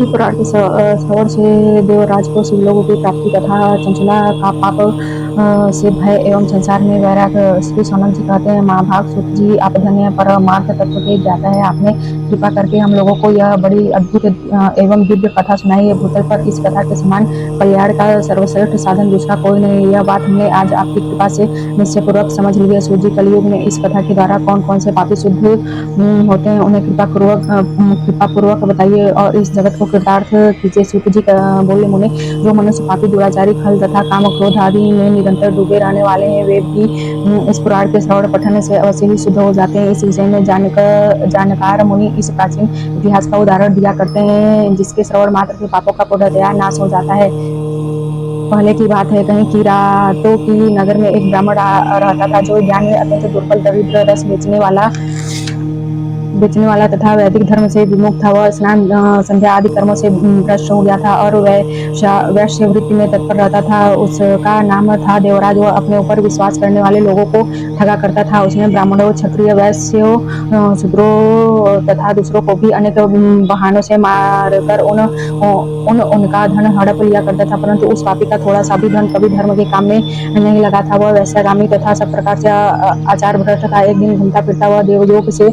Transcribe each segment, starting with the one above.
शिव पुराण के श्रवण से देवराज को शिवलोक की प्राप्ति तथा चंचला का पाप से भय एवं संसार में वैराग्य। श्री सोनम जी कहते हैं, महाभाग सुत जी, आप धन्य परमार्थ तत्व के ज्ञाता है। आपने कृपा करके हम लोगों को यह बड़ी अद्भुत एवं दिव्य कथा सुनाई है। भूतल पर इस कथा के समान कल्याण का सर्वश्रेष्ठ साधन दूसरा कोई नहीं। यह बात हमने आज आपकी कृपा से निश्चयपूर्वक समझ ली है। सूत जी, कलयुग में इस कथा के द्वारा कौन कौन से पापी शुद्ध होते हैं, उन्हें कृपा पूर्वक बताइए और इस जगत को कृतार्थ कीजिए। सूत जी बोले, मुने, जो मनुष्य पापी, दुराचारी, खल तथा काम क्रोध आदि में निरंतर डूबे रहने वाले हैं, वे भी इस पुराण के श्रवण पठन से अवश्य ही शुद्ध हो जाते हैं। इस विषय में जानकार मुनि इस प्राचीन इतिहास का उदाहरण दिया करते हैं, जिसके श्रवण मात्र के पापों का पूर्णतया नाश हो जाता है। पहले की बात है, कहीं किरातों की नगर में एक ब्राह्मण रहता था, जो ज्ञान में अत्यंत दुर्बल, दरिद्र, रस बेचने वाला तथा वैदिक धर्म से विमुख था। वह स्नान संध्या आदि कर्मों से भ्रष्ट हो गया था और वैश्यवृत्ति में तत्पर रहता था। उसका नाम था देवराज। वह अपने ऊपर विश्वास करने वाले लोगों को ठगा करता था। उसने ब्राह्मणों, क्षत्रिय, वैश्यों, शूद्रों तथा दूसरों को भी अनेक बहानों से मारकर उनका धन हड़प लिया करता था, परंतु उस पापी का थोड़ा सा भी धन कभी धर्म के काम में नहीं लगा था। वह वैश्यागामी तथा सब प्रकार से आचार भ्रष्ट था। एक दिन घूमता फिरता वह देवलोक से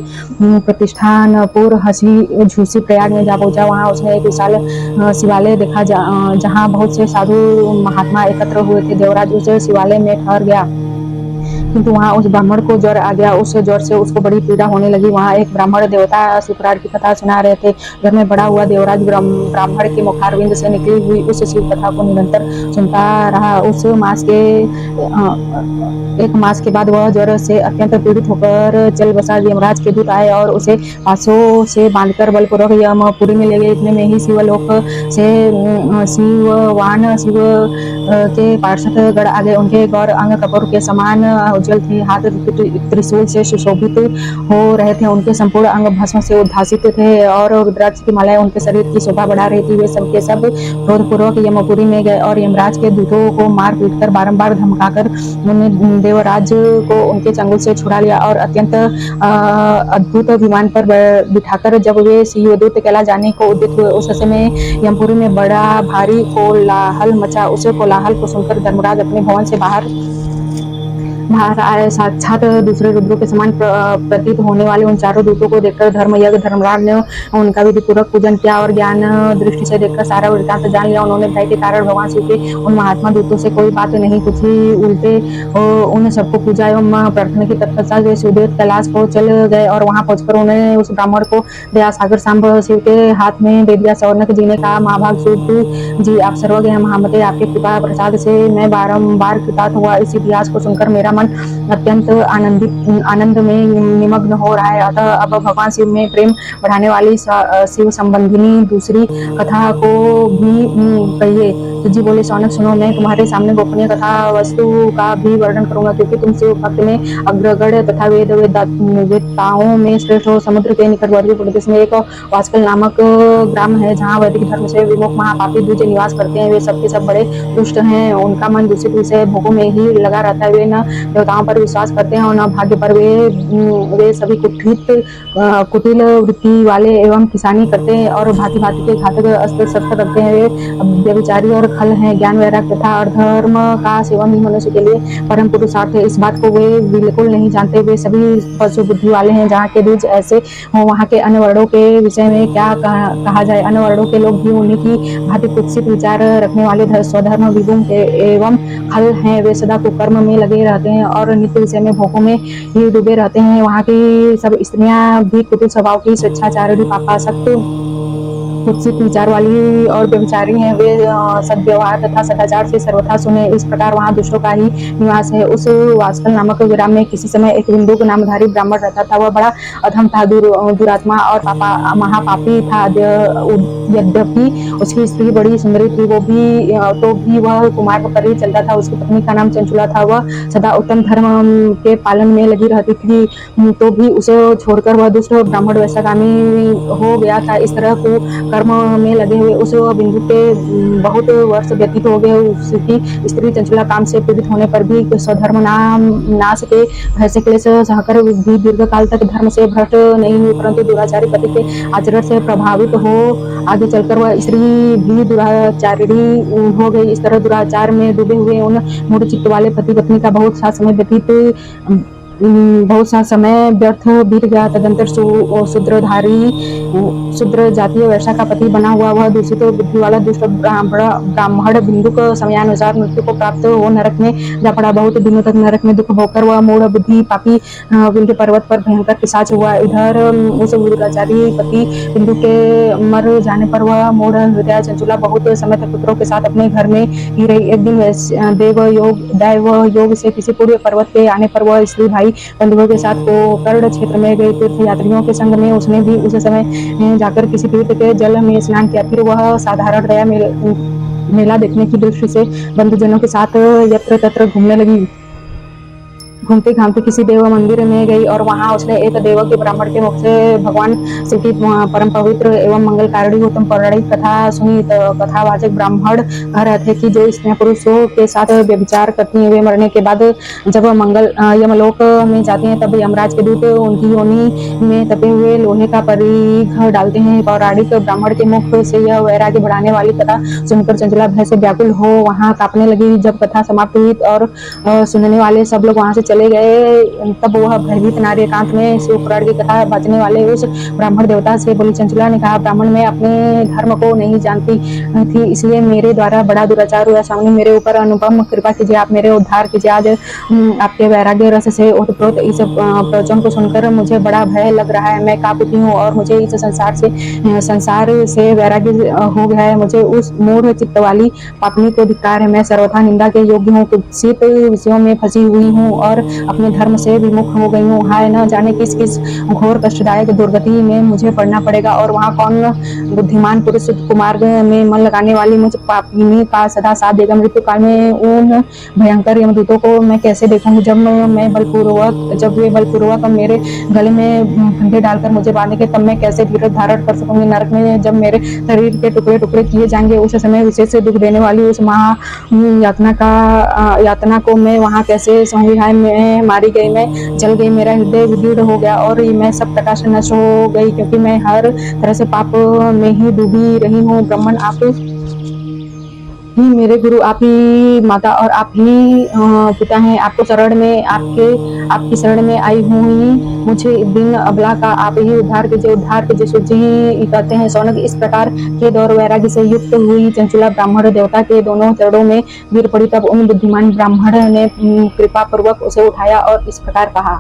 प्रतिष्ठानपुर हंसी झूसी प्रयाग में जा पहुंचा। वहां उसने एक विशाल शिवालय देखा, जहां बहुत से साधु महात्मा एकत्र हुए थे। देवराज उस शिवालय में ठहर गया, किंतु वहां उस ब्राह्मण को ज्वर आ गया। उस ज्वर से उसको बड़ी पीड़ा होने लगी। वहां एक ब्राह्मण देवता शिवपुराण की कथा सुना रहे थे। घर में बड़ा हुआ देवराज ब्राह्मण के मुखारविंद से निकली हुई उस शिव कथा को निरंतर सुनता रहा। एक मास के बाद वह ज्वर से अत्यंत पीड़ित होकर चल बसा। यमराज के दूत आए और उसे पासों से बांधकर बलपूर्वक यमपुरी में ले गए। इतने में ही शिवलोक से शिव के पार्षद गण आ गए। उनके गौर अंग कपूर के समान उज्जवल थे, हाथ त्रिशूल से सुशोभित हो रहे थे, उनके संपूर्ण अंग भस्म से उद्भासित थे और रुद्राक्ष की मालाएं उनके शरीर की शोभा बढ़ा रही थी। वे सब के सब क्रोधपूर्वक यमपुरी में गए और यमराज के दूतों को मार पीट कर बारंबार धमकाकर उन्होंने देवराज को उनके चंगुल से छुड़ा लिया और अत्यंत अद्भुत विमान पर बिठाकर जब वे शिवदूत कैलाश जाने को उद्यत हुए, उस समय यमपुरी में बड़ा भारी कोलाहल मचा। उस कोलाहल को सुनकर धर्मराज अपने भवन से बाहर आए। साक्षात दूसरे रुद्रों के समान प्रतीत होने वाले उन चारों दूतों को देखकर धर्मराज ने उनका विधिपूर्वक पूजन किया और ज्ञान दृष्टि से देखकर सारा वृत्तांत जान लिया। उन्होंने भय के कारण भगवान शिव के उन महात्मा दूतों से कोई बात नहीं पूछी, उल्टे उन सबको पूजा एवं प्रार्थना की तत्पश्चात वे शिवदेव कैलाश को चल गए और वहां पहुंचकर उन्होंने उस ब्राह्मण को दया सागर सांब शिव के हाथ में दे दिया। सौनक जी ने कहा, महाभाग सूत जी, आप सर्वज्ञ हैं, महामते, आपके कृपा प्रसाद से मैं बारंबार कृतार्थ हुआ। इस इतिहास को सुनकर मेरा मन अत्यंत आनंद में निमग्न हो रहा है। अतः अब भगवान शिव में प्रेम बढ़ाने वाली शिव संबंधिनी दूसरी कथा को भी कहिए। तो जी बोले, सौनक सुनो, मैं तुम्हारे सामने गोपनीय कथा वस्तु का भी वर्णन करूंगा, क्योंकि तुम शिव भक्त में अग्रगण्य तथा वेदताओं में श्रेष्ठ हो। समुद्र के निकटवर्ती प्रदेश में एक वास्कल नामक ग्राम है, जहाँ वैदिक धर्म से विमुख महापापी द्विज निवास करते हैं। वे सबके सब बड़े दुष्ट हैं। उनका मन दूषित विषय भोगों में ही लगा रहता है। वे न देवताओं पर विश्वास करते हैं और न भाग्य पर। वे सभी कुटिल वृत्ति वाले एवं किसानी करते हैं और भांति भांति के घातक अस्त्र शस्त्र रखते हैं। वे व्यभिचारी और खल हैं। ज्ञान, वैराग्य तथा अधर्म का सेवन ही मनुष्य के लिए परम पुरुषार्थ है। इस बात को वे बिल्कुल नहीं जानते। वे सभी पशु बुद्धि वाले हैं। जहाँ के द्विज ऐसे हो, वहाँ के अन्य वर्णों के विषय में क्या कहा जाए। अन्य वर्णों के लोग भी उन्हीं की भांति कुत्सित विचार रखने वाले स्वधर्म विमुख एवं खल हैं। वे सदा कुकर्म में लगे रहते हैं और नित्य विषय में भोगों में ही डूबे रहते हैं। वहाँ की सब स्त्रियां भी कुटिल स्वभाव की, स्वेच्छाचारिणी, पापासक्त, कुत्सित विचार वाली और व्यभिचारी हैं। वे सद्व्यवहार तथा सदाचार से सर्वथा सुने। इस प्रकार वहाँ दुष्टों का ही निवास है। उस वास्कल नामक ग्राम में किसी समय एक बिंदुक नामधारी ब्राह्मण रहता था। वह बड़ा अधम था, दुरात्मा और महापापी था। यद्यपि उसकी स्त्री बड़ी सुंदरी थी, तो भी वह कुमार्ग पर ही चलता था। उसकी पत्नी का नाम चंचुला था। वह सदा उत्तम धर्म के पालन में लगी रहती थी, तो भी उसे छोड़कर वह दुष्ट ब्राह्मण वैश्यगामी हो गया था। इस तरह को कर्म में लगे हुए उस बिंदु के बहुत वर्ष व्यतीत हो गए। उसकी स्त्री चंचला काम से पीड़ित होने पर भी स्वधर्म नाश के भय से क्लेश सहकर भी दीर्घ काल तक धर्म से भ्रष्ट नहीं हुई, परंतु दुराचारी पति के आचरण से प्रभावित हो आगे चलकर वह स्त्री भी दुराचारिणी हो गई। इस तरह दुराचार में डूबे हुए उन मूढ़ चित्त वाले पति पत्नी का बहुत सा समय व्यर्थ बीत गया। तदंतर शूद्र जातीय वैश्य का पति बना हुआ वह दूषित बुद्धि वाला दुष्ट ब्राह्मण बिंदुक समयानुसार मृत्यु को प्राप्त हो नरक में जा पड़ा। बहुत दिनों तक नरक में दुख भोगकर वह मूढ़ बुद्धि पापी विंध्य पर्वत पर भयंकर पिशाच हुआ। इधर उस दुराचारी पति बिंदु के मर जाने पर वह मूढ़ हृदय चंचुला बहुत समय तक पुत्रों के साथ अपने घर में ही रही। एक दिन दैव योग से किसी पूर्व पर्वत के आने पर वह स्त्री भाई बंधुओं के साथ गोकर्ण क्षेत्र में गई। तीर्थ यात्रियों के संग में उसने भी उस समय जाकर किसी तीर्थ के जल में स्नान किया। फिर वह साधारणतया मेला देखने की दृष्टि से बंधुजनों के साथ यत्र तत्र घूमने लगी। घूमते घामते किसी देव मंदिर में गई और वहां उसने एक देव के ब्राह्मण के मुख से भगवान शिव की परम पवित्र एवं मंगलकारिणी उत्तम पौराणिक कथा सुनी। कथावाचक ब्राह्मण कह रहे थे कि जो स्त्रियां पुरुषों के साथ व्यभिचार करती हैं वे मरने के बाद जब यमलोक में जाते हैं तब यमराज के दूत उनकी योनि में तपे हुए लोहे का परिघ डालते हैं। पौराणिक ब्राह्मण के मुख से यह वैराग्य बढ़ाने वाली कथा सुनकर चंचला भय से व्याकुल हो वहां कांपने लगी। जब कथा समाप्त हुई और सुनने वाले सब लोग वहां से चले गए तब वह भयभीत नारी एकांत में शिव पुराण की कथा बाजने वाले उस ब्राह्मण देवता से बोली। चंचला ने कहा, ब्राह्मण मैं अपने धर्म को नहीं जानती थी, इसलिए मेरे द्वारा बड़ा दुराचार हुआ। स्वामी मेरे ऊपर अनुपम कृपा कीजिए, आप मेरे उद्धार कीजिए। आज आपके वैराग्य रस से ओतप्रोत इस प्रवचन को सुनकर मुझे बड़ा भय लग रहा है। मैं कांप उठी हूँ और मुझे इस संसार से वैराग्य हो गया है। मुझे उस मूढ़ चित्त वाली पापनी को धिक्कार है। मैं सर्वथा निंदा के योग्य हूँ, कुत्सित विषयों में फंसी हुई हूँ और अपने धर्म से विमुख हो गई हूँ। हाय, न जाने किस किस घोर कष्टदायक दुर्गति में मुझे पड़ना पड़ेगा और वहाँ कौन बुद्धिमान पुरुष कुमार्ग में मन लगाने वाली मुझ पापिनी का सदा साथ देगा। मृत्यु काल में उन भयंकर यमदूतों को मैं कैसे देखूंगी जब वे बलपूर्वक मेरे गले में फंदे डालकर मुझे बांधेंगे, तब मैं कैसे धीरज धारण कर सकूंगी। नरक में जब मेरे शरीर के टुकड़े टुकड़े किए जाएंगे उस समय विशेष दुख देने वाली उस महा यातना को मैं वहाँ कैसे सहूंगी। हाय, मैं मारी गई, मैं जल गई, मेरा हृदय विदीर्ण हो गया और मैं सब प्रकार से नष्ट हो गई, क्योंकि मैं हर तरह से पाप में ही डूबी रही हूँ। ब्राह्मण आप ही मेरे गुरु, आप ही माता और आप ही पिता हैं। आपकी शरण में आई हुई मुझे दिन अबला का आप ही उद्धार कीजिए। शिव जी कहते हैं, सौनक इस प्रकार खेद और वैराग्य से युक्त हुई चंचला ब्राह्मण देवता के दोनों चरणों में गिर पड़ी। तब उन बुद्धिमान ब्राह्मण ने कृपा पूर्वक उसे उठाया और इस प्रकार कहा।